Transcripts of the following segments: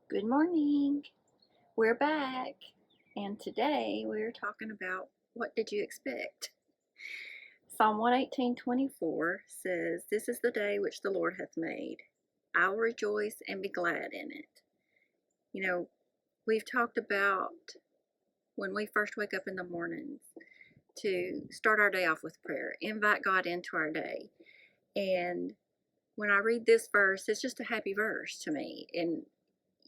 Good morning. We're back. And today we're talking about what did you expect? Psalm 118:24 says, "This is the day which the Lord hath made. I'll rejoice and be glad in it." You know, we've talked about when we first wake up in the mornings to start our day off with prayer, invite God into our day. And when I read this verse, it's just a happy verse to me. And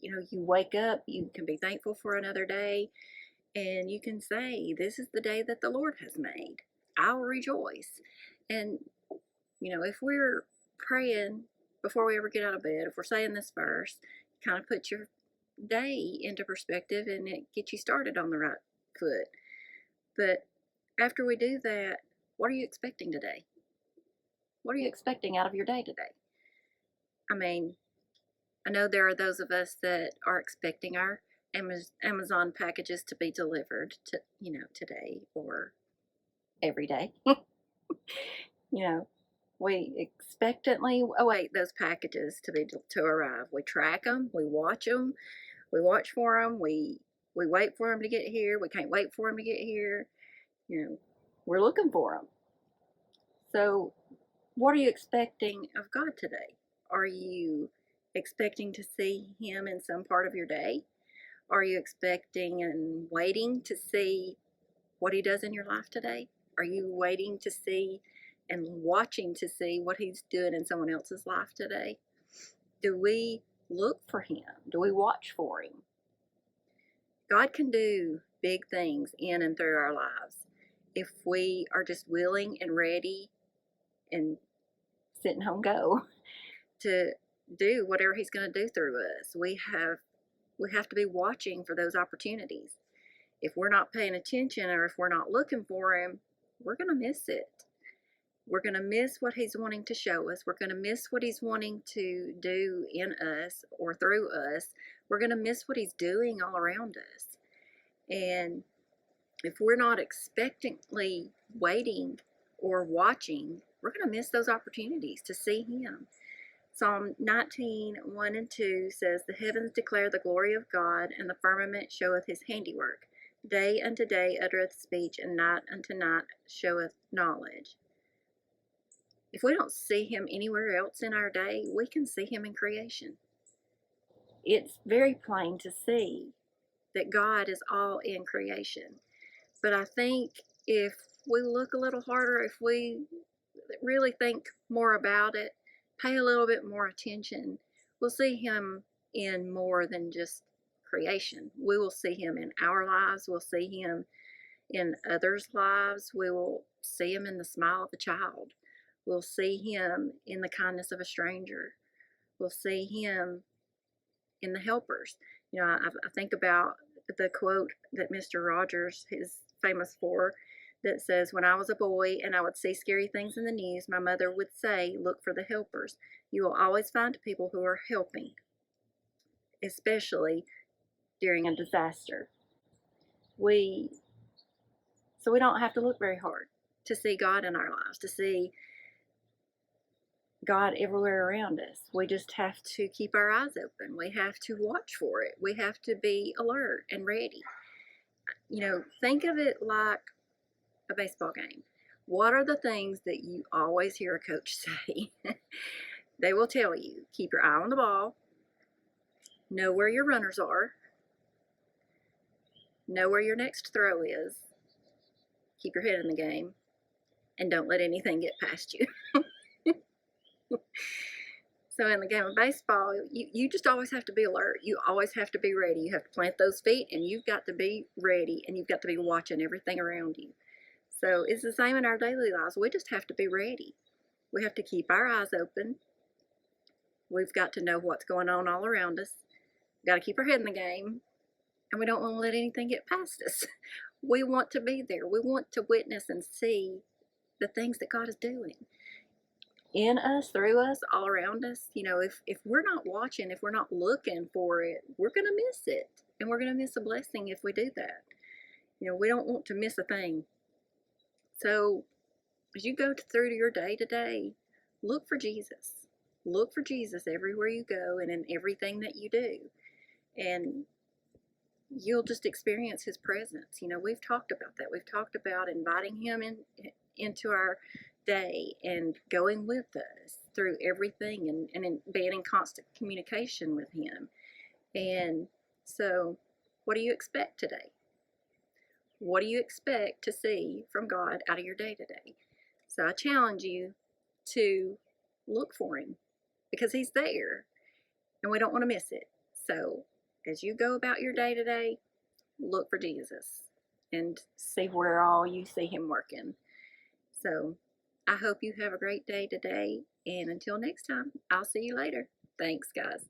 you wake up, you can be thankful for another day, and you can say, "This is the day that the Lord has made. I'll rejoice." And, if we're praying before we ever get out of bed, if we're saying this verse, kind of puts your day into perspective and it gets you started on the right foot. But after we do that, what are you expecting today? What are you expecting out of your day today? I mean, I know there are those of us that are expecting our Amazon packages to be delivered today or every day. you know, we expectantly await those packages to arrive. We track them, we watch them, we watch for them, we wait for them to get here. We can't wait for them to get here. We're looking for them. So, what are you expecting of God today? Are you expecting to see Him in some part of your day? Are you expecting and waiting to see what He does in your life today? Are you waiting to see and watching to see what He's doing in someone else's life today? Do we look for Him? Do we watch for Him? God can do big things in and through our lives if we are just willing and ready and sitting home go to do whatever He's going to do through us. We have to be watching for those opportunities. If we're not paying attention or if we're not looking for Him, we're going to miss it. We're going to miss what He's wanting to show us. We're going to miss what He's wanting to do in us or through us. We're going to miss what He's doing all around us. And if we're not expectantly waiting or watching, we're going to miss those opportunities to see Him. Psalm 19:1 and 2 says, "The heavens declare the glory of God, and the firmament showeth His handiwork. Day unto day uttereth speech, and night unto night showeth knowledge." If we don't see Him anywhere else in our day, we can see Him in creation. It's very plain to see that God is all in creation. But I think if we look a little harder, if we really think more about it, pay a little bit more attention, we'll see Him in more than just creation. We will see Him in our lives. We'll see Him in others' lives. We will see Him in the smile of a child. We'll see Him in the kindness of a stranger. We'll see Him in the helpers. I think about the quote that Mr. Rogers is famous for that says, "When I was a boy and I would see scary things in the news, my mother would say, 'Look for the helpers.' You will always find people who are helping, especially during a disaster." We So we don't have to look very hard to see God in our lives, to see God everywhere around us. We just have to keep our eyes open. We have to watch for it. We have to be alert and ready. Think of it like a baseball game. What are the things that you always hear a coach say? They will tell you, keep your eye on the ball, know where your runners are, know where your next throw is, keep your head in the game, and don't let anything get past you. So in the game of baseball, you just always have to be alert. You always have to be ready. You have to plant those feet, and you've got to be ready, and you've got to be watching everything around you. So it's the same in our daily lives. We just have to be ready. We have to keep our eyes open. We've got to know what's going on all around us. We've got to keep our head in the game, and we don't want to let anything get past us. We want to be there. We want to witness and see the things that God is doing in us, through us, all around us. If we're not watching, if we're not looking for it, we're going to miss it. And we're going to miss a blessing if we do that. We don't want to miss a thing. So as you go through your day today, look for Jesus. Look for Jesus everywhere you go and in everything that you do. and you'll just experience his presence. You know, we've talked about that. We've talked about inviting him into our day and going with us through everything, and being in constant communication with him. And so, what do you expect today? What do you expect to see from God out of your day today? So I challenge you to look for him, because he's there and we don't want to miss it. So as you go about your day today, look for Jesus and see where all you see him working. So I hope you have a great day today. And until next time, I'll see you later. Thanks, guys.